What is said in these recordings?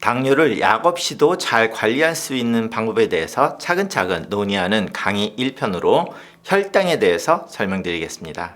당뇨를 약 없이도 잘 관리할 수 있는 방법에 대해서 차근차근 논의하는 강의 1편으로 혈당에 대해서 설명드리겠습니다.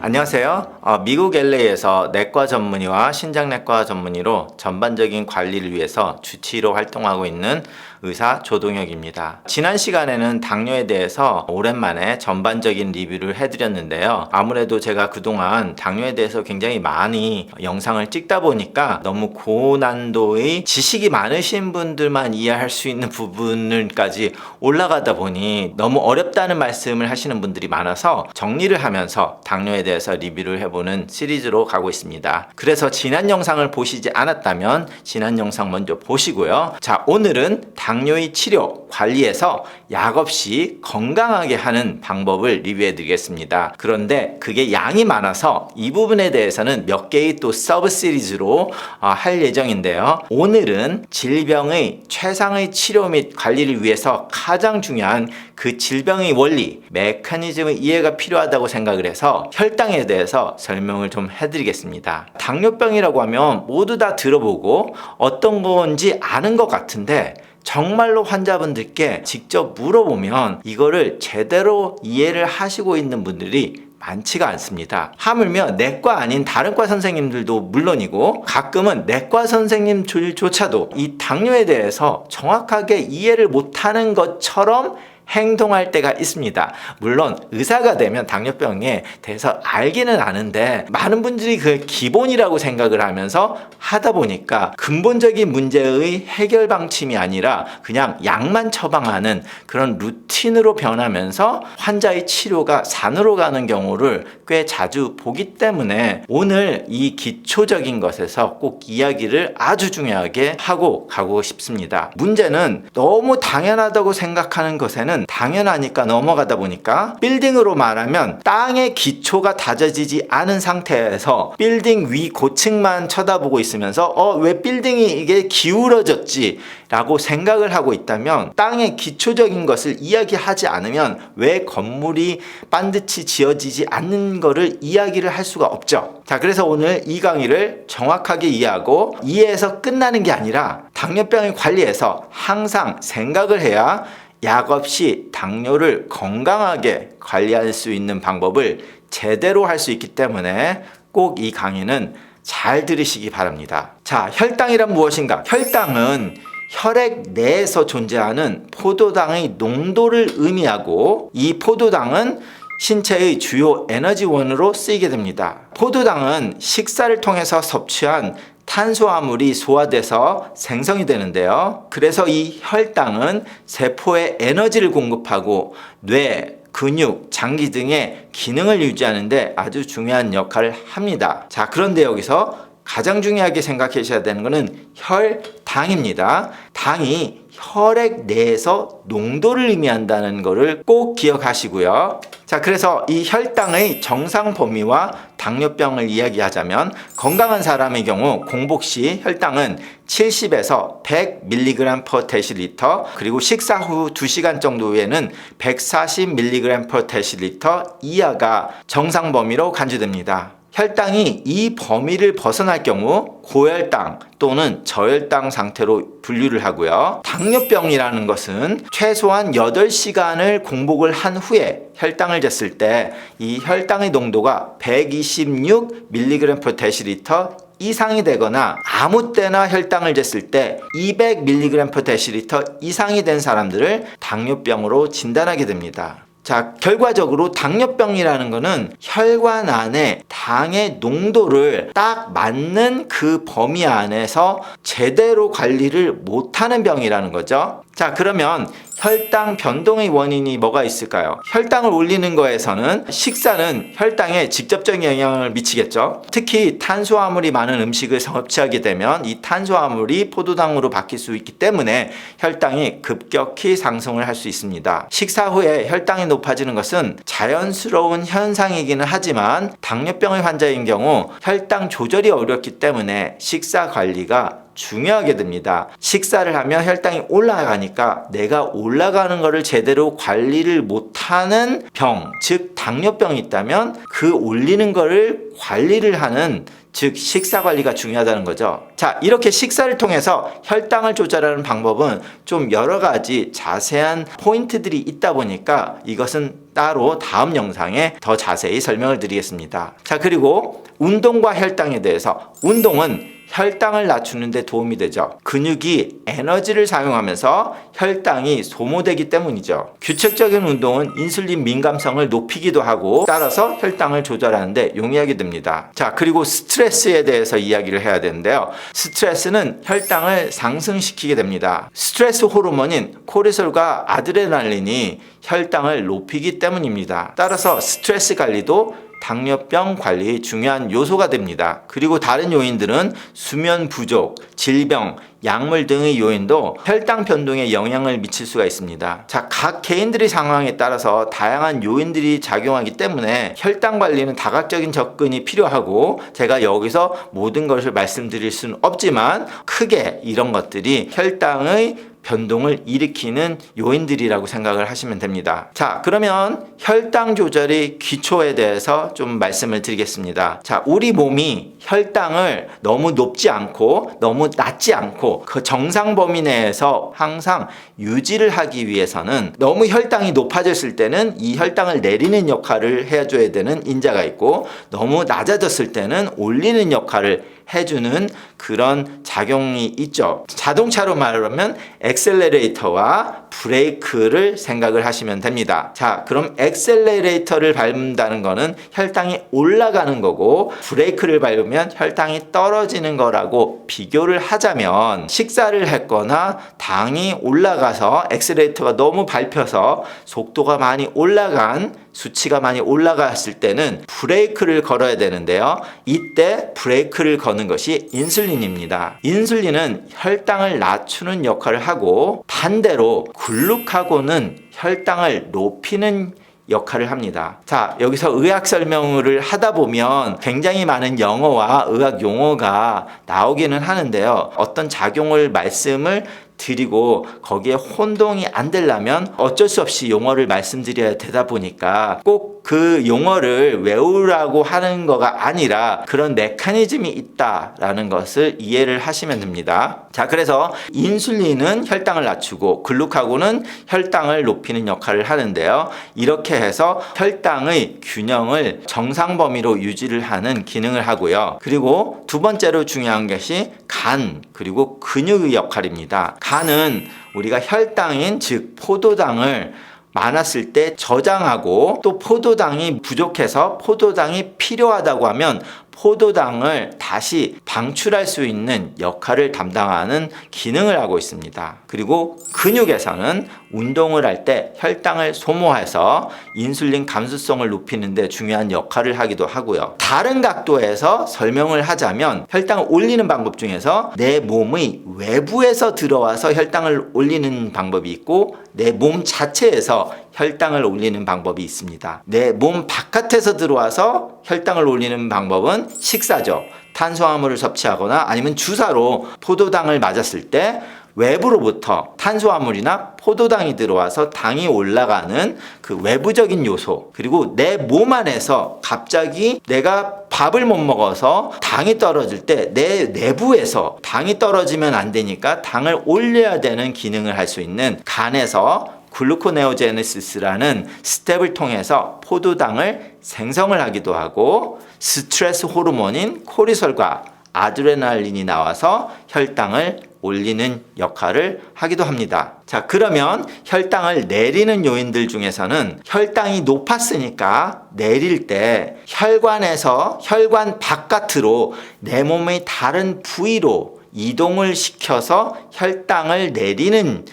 안녕하세요. 미국 LA에서 내과 전문의와 신장내과 전문의로 전반적인 관리를 위해서 주치의로 활동하고 있는 의사 조동혁입니다. 지난 시간에는 당뇨에 대해서 오랜만에 전반적인 리뷰를 해드렸는데요. 아무래도 제가 그동안 당뇨에 대해서 굉장히 많이 영상을 찍다 보니까 너무 고난도의 지식이 많으신 분들만 이해할 수 있는 부분을까지 올라가다 보니 너무 어렵다는 말씀을 하시는 분들이 많아서 정리를 하면서 당뇨에 대해서 리뷰를 해보는 시리즈로 가고 있습니다. 그래서 지난 영상을 보시지 않았다면 지난 영상 먼저 보시고요. 자, 오늘은 당뇨의 치료, 관리에서 약 없이 건강하게 하는 방법을 리뷰해 드리겠습니다. 그런데 그게 양이 많아서 이 부분에 대해서는 몇 개의 또 서브 시리즈로 할 예정인데요. 오늘은 질병의 최상의 치료 및 관리를 위해서 가장 중요한 그 질병의 원리, 메커니즘의 이해가 필요하다고 생각을 해서 혈당에 대해서 설명을 좀 해드리겠습니다. 당뇨병이라고 하면 모두 다 들어보고 어떤 건지 아는 것 같은데 정말로 환자분들께 직접 물어보면 이거를 제대로 이해를 하시고 있는 분들이 많지가 않습니다. 하물며 내과 아닌 다른 과 선생님들도 물론이고 가끔은 내과 선생님들조차도 이 당뇨에 대해서 정확하게 이해를 못하는 것처럼 행동할 때가 있습니다. 물론 의사가 되면 당뇨병에 대해서 알기는 아는데 많은 분들이 그 기본이라고 생각을 하면서 하다 보니까 근본적인 문제의 해결 방침이 아니라 그냥 약만 처방하는 그런 루틴으로 변하면서 환자의 치료가 산으로 가는 경우를 꽤 자주 보기 때문에 오늘 이 기초적인 것에서 꼭 이야기를 아주 중요하게 하고 가고 싶습니다. 문제는 너무 당연하다고 생각하는 것에는 당연하니까 넘어가다 보니까 빌딩으로 말하면 땅의 기초가 다져지지 않은 상태에서 빌딩 위 고층만 쳐다보고 있으면서 왜 빌딩이 이게 기울어졌지? 라고 생각을 하고 있다면 땅의 기초적인 것을 이야기하지 않으면 왜 건물이 반드시 지어지지 않는 거를 이야기를 할 수가 없죠. 자, 그래서 오늘 이 강의를 정확하게 이해하고 이해해서 끝나는 게 아니라 당뇨병의 관리에서 항상 생각을 해야 약 없이 당뇨를 건강하게 관리할 수 있는 방법을 제대로 할 수 있기 때문에 꼭 이 강의는 잘 들으시기 바랍니다. 자, 혈당이란 무엇인가? 혈당은 혈액 내에서 존재하는 포도당의 농도를 의미하고 이 포도당은 신체의 주요 에너지원으로 쓰이게 됩니다. 포도당은 식사를 통해서 섭취한 탄수화물이 소화돼서 생성이 되는데요. 그래서 이 혈당은 세포에 에너지를 공급하고 뇌, 근육, 장기 등의 기능을 유지하는데 아주 중요한 역할을 합니다. 자, 그런데 여기서 가장 중요하게 생각하셔야 되는 것은 혈당입니다. 당이 혈액 내에서 농도를 의미한다는 것을 꼭 기억하시고요. 자, 그래서 이 혈당의 정상 범위와 당뇨병을 이야기하자면 건강한 사람의 경우 공복 시 혈당은 70에서 100mg/dL 그리고 식사 후 2시간 정도 후에는 140mg/dL 이하가 정상 범위로 간주됩니다. 혈당이 이 범위를 벗어날 경우 고혈당 또는 저혈당 상태로 분류를 하고요. 당뇨병이라는 것은 최소한 8시간을 공복을 한 후에 혈당을 쟀을 때 이 혈당의 농도가 126mg/dL 이상이 되거나 아무 때나 혈당을 쟀을 때 200mg/dL 이상이 된 사람들을 당뇨병으로 진단하게 됩니다. 자, 결과적으로 당뇨병이라는 거는 혈관 안에 당의 농도를 딱 맞는 그 범위 안에서 제대로 관리를 못하는 병이라는 거죠. 자, 그러면 혈당 변동의 원인이 뭐가 있을까요? 혈당을 올리는 거에서는 식사는 혈당에 직접적인 영향을 미치겠죠. 특히 탄수화물이 많은 음식을 섭취하게 되면 이 탄수화물이 포도당으로 바뀔 수 있기 때문에 혈당이 급격히 상승을 할 수 있습니다. 식사 후에 혈당이 높아지는 것은 자연스러운 현상이기는 하지만 당뇨병의 환자인 경우 혈당 조절이 어렵기 때문에 식사 관리가 중요하게 됩니다. 식사를 하면 혈당이 올라가니까 내가 올라가는 것을 제대로 관리를 못하는 병, 즉 당뇨병이 있다면 그 올리는 거를 관리를 하는, 즉 식사 관리가 중요하다는 거죠. 자, 이렇게 식사를 통해서 혈당을 조절하는 방법은 좀 여러 가지 자세한 포인트들이 있다 보니까 이것은 따로 다음 영상에 더 자세히 설명을 드리겠습니다. 자, 그리고 운동과 혈당에 대해서, 운동은 혈당을 낮추는 데 도움이 되죠. 근육이 에너지를 사용하면서 혈당이 소모되기 때문이죠. 규칙적인 운동은 인슐린 민감성을 높이기도 하고 따라서 혈당을 조절하는 데 용이하게 됩니다. 자, 그리고 스트레스에 대해서 이야기를 해야 되는데요. 스트레스는 혈당을 상승시키게 됩니다. 스트레스 호르몬인 코르티솔과 아드레날린이 혈당을 높이기 때문입니다. 따라서 스트레스 관리도 당뇨병 관리의 중요한 요소가 됩니다. 그리고 다른 요인들은 수면 부족, 질병, 약물 등의 요인도 혈당 변동에 영향을 미칠 수가 있습니다. 자, 각 개인들의 상황에 따라서 다양한 요인들이 작용하기 때문에 혈당 관리는 다각적인 접근이 필요하고, 제가 여기서 모든 것을 말씀드릴 수는 없지만 크게 이런 것들이 혈당의 변동을 일으키는 요인들이라고 생각을 하시면 됩니다. 자, 그러면 혈당 조절의 기초에 대해서 좀 말씀을 드리겠습니다. 자, 우리 몸이 혈당을 너무 높지 않고 너무 낮지 않고 그 정상 범위 내에서 항상 유지를 하기 위해서는, 너무 혈당이 높아졌을 때는 이 혈당을 내리는 역할을 해줘야 되는 인자가 있고, 너무 낮아졌을 때는 올리는 역할을 해주는 그런 작용이 있죠. 자동차로 말하면 엑셀레레이터와 브레이크를 생각을 하시면 됩니다. 자, 그럼 엑셀레레이터를 밟는다는 거는 혈당이 올라가는 거고, 브레이크를 밟으면 혈당이 떨어지는 거라고 비교를 하자면, 식사를 했거나 당이 올라가서 엑셀레이터가 너무 밟혀서 속도가 많이 올라간, 수치가 많이 올라갔을 때는 브레이크를 걸어야 되는데요. 이때 브레이크를 거는 것이 인슐린입니다. 인슐린은 혈당을 낮추는 역할을 하고, 반대로 글루카곤은 혈당을 높이는 역할을 합니다. 자, 여기서 의학 설명을 하다 보면 굉장히 많은 영어와 의학 용어가 나오기는 하는데요. 어떤 작용을 말씀을 드리고 거기에 혼동이 안 되려면 어쩔 수 없이 용어를 말씀드려야 되다 보니까 꼭 그 용어를 외우라고 하는 거가 아니라 그런 메커니즘이 있다라는 것을 이해를 하시면 됩니다. 자, 그래서 인슐린은 혈당을 낮추고 글루카곤은 혈당을 높이는 역할을 하는데요. 이렇게 해서 혈당의 균형을 정상 범위로 유지를 하는 기능을 하고요. 그리고 두 번째로 중요한 것이 간, 그리고 근육의 역할입니다. 간은 우리가 혈당인, 즉 포도당을 많았을 때 저장하고, 또 포도당이 부족해서 포도당이 필요하다고 하면 포도당을 다시 방출할 수 있는 역할을 담당하는 기능을 하고 있습니다. 그리고 근육에서는 운동을 할 때 혈당을 소모해서 인슐린 감수성을 높이는 데 중요한 역할을 하기도 하고요. 다른 각도에서 설명을 하자면, 혈당을 올리는 방법 중에서 내 몸의 외부에서 들어와서 혈당을 올리는 방법이 있고, 내 몸 자체에서 혈당을 올리는 방법이 있습니다. 내 몸 바깥에서 들어와서 혈당을 올리는 방법은 식사죠. 탄수화물을 섭취하거나 아니면 주사로 포도당을 맞았을 때 외부로부터 탄수화물이나 포도당이 들어와서 당이 올라가는 그 외부적인 요소, 그리고 내 몸 안에서 갑자기 내가 밥을 못 먹어서 당이 떨어질 때 내 내부에서 당이 떨어지면 안 되니까 당을 올려야 되는 기능을 할 수 있는 간에서 글루코네오제네시스라는 스텝을 통해서 포도당을 생성을 하기도 하고, 스트레스 호르몬인 코르티솔과 아드레날린이 나와서 혈당을 올리는 역할을 하기도 합니다. 자, 그러면 혈당을 내리는 요인들 중에서는 혈당이 높았으니까 내릴 때 혈관에서 혈관 바깥으로 내 몸의 다른 부위로 이동을 시켜서 혈당을 내리는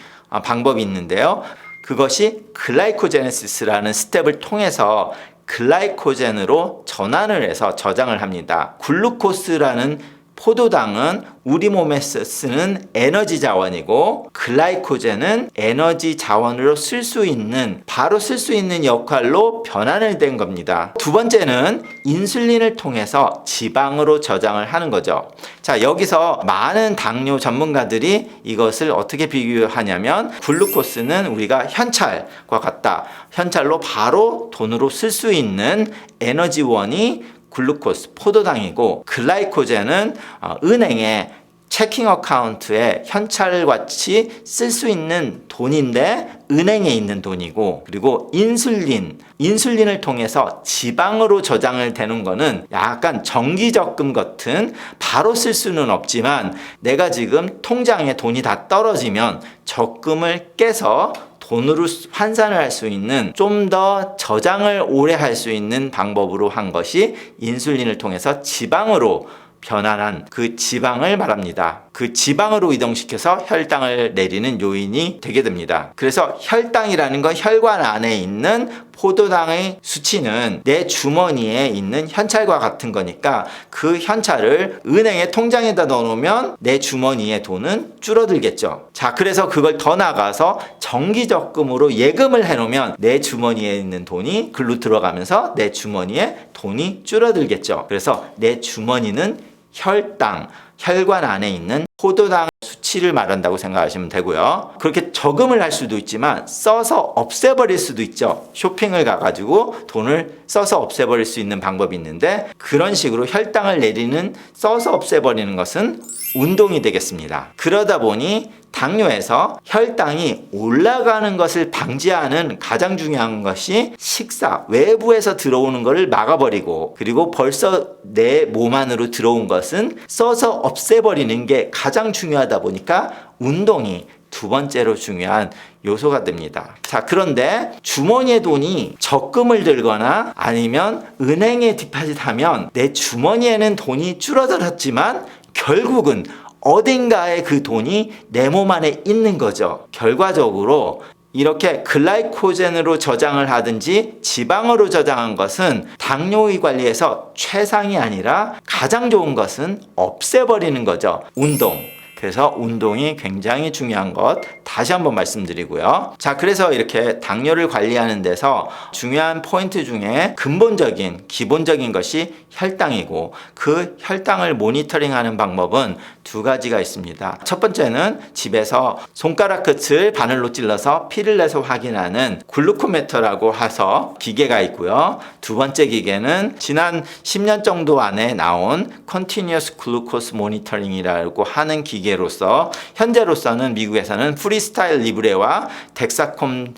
방법이 있는데요. 그것이 글라이코제네시스라는 스텝을 통해서 글라이코젠으로 전환을 해서 저장을 합니다. 글루코스라는 포도당은 우리 몸에 쓰는 에너지 자원이고 글라이코젠은 에너지 자원으로 쓸 수 있는 바로 쓸 수 있는 역할로 변환을 된 겁니다. 두 번째는 인슐린을 통해서 지방으로 저장을 하는 거죠. 자, 여기서 많은 당뇨 전문가들이 이것을 어떻게 비교하냐면 글루코스는 우리가 현찰과 같다. 현찰로 바로 돈으로 쓸 수 있는 에너지원이 글루코스, 포도당이고 글라이코젠은 은행에 체킹 어카운트에 현찰같이 쓸 수 있는 돈인데 은행에 있는 돈이고, 그리고 인슐린을 통해서 지방으로 저장을 되는 거는 약간 정기적금 같은 바로 쓸 수는 없지만 내가 지금 통장에 돈이 다 떨어지면 적금을 깨서 돈으로 환산을 할 수 있는 좀 더 저장을 오래 할 수 있는 방법으로 한 것이 인슐린을 통해서 지방으로 변환한 그 지방을 말합니다. 그 지방으로 이동시켜서 혈당을 내리는 요인이 되게 됩니다. 그래서 혈당이라는 건 혈관 안에 있는 포도당의 수치는 내 주머니에 있는 현찰과 같은 거니까 그 현찰을 은행의 통장에다 넣어놓으면 내 주머니의 돈은 줄어들겠죠. 자, 그래서 그걸 더 나가서 정기적금으로 예금을 해놓으면 내 주머니에 있는 돈이 글로 들어가면서 내 주머니에 돈이 줄어들겠죠. 그래서 내 주머니는 혈관 안에 있는 포도당 수치를 말한다고 생각하시면 되고요. 그렇게 저금을 할 수도 있지만 써서 없애버릴 수도 있죠. 쇼핑을 가가지고 돈을 써서 없애버릴 수 있는 방법이 있는데, 그런 식으로 혈당을 내리는 써서 없애버리는 것은 운동이 되겠습니다. 그러다 보니 당뇨에서 혈당이 올라가는 것을 방지하는 가장 중요한 것이 식사, 외부에서 들어오는 것을 막아버리고, 그리고 벌써 내 몸 안으로 들어온 것은 써서 없애버리는 게 가장 중요하다 보니까 운동이 두 번째로 중요한 요소가 됩니다. 자, 그런데 주머니에 돈이 적금을 들거나 아니면 은행에 디파짓하면 내 주머니에는 돈이 줄어들었지만 결국은 어딘가에 그 돈이 내 몸 안에 있는 거죠. 결과적으로 이렇게 글라이코젠으로 저장을 하든지 지방으로 저장한 것은 당뇨의 관리에서 최상이 아니라 가장 좋은 것은 없애버리는 거죠. 운동. 그래서 운동이 굉장히 중요한 것 다시 한번 말씀드리고요. 자, 그래서 이렇게 당뇨를 관리하는 데서 중요한 포인트 중에 근본적인 기본적인 것이 혈당이고, 그 혈당을 모니터링하는 방법은 두 가지가 있습니다. 첫 번째는 집에서 손가락 끝을 바늘로 찔러서 피를 내서 확인하는 글루코메터라고 해서 기계가 있고요. 두 번째 기계는 지난 10년 정도 안에 나온 Continuous Glucose Monitoring이라고 하는 기계로서 현재로서는 미국에서는 프리스타일 리브레와 덱사콤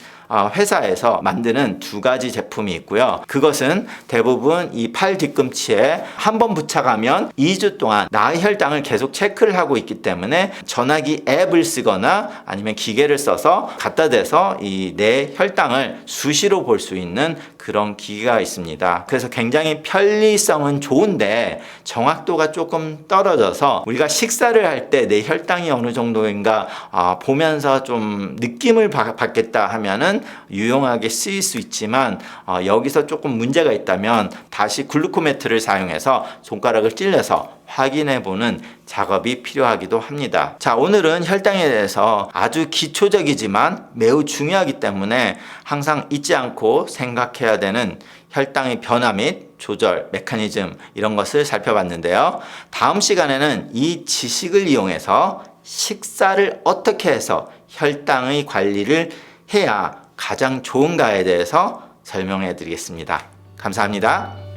회사에서 만드는 두 가지 제품이 있고요. 그것은 대부분 이 팔 뒤꿈치에 한 번 부착하면 2주 동안 나의 혈당을 계속 체크를 하고 있기 때문에 전화기 앱을 쓰거나 아니면 기계를 써서 갖다 대서 이 내 혈당을 수시로 볼 수 있는 그런 기기가 있습니다. 그래서 굉장히 편리성은 좋은데 정확도가 조금 떨어져서 우리가 식사를 할 때 내 혈당이 어느 정도인가 보면서 좀 느낌을 받겠다 하면은 유용하게 쓰일 수 있지만 여기서 조금 문제가 있다면 다시 글루코메트를 사용해서 손가락을 찔러서 확인해 보는 작업이 필요하기도 합니다. 자, 오늘은 혈당에 대해서 아주 기초적이지만 매우 중요하기 때문에 항상 잊지 않고 생각해야 되는 혈당의 변화 및 조절 메커니즘, 이런 것을 살펴봤는데요. 다음 시간에는 이 지식을 이용해서 식사를 어떻게 해서 혈당의 관리를 해야 가장 좋은가에 대해서 설명해 드리겠습니다. 감사합니다.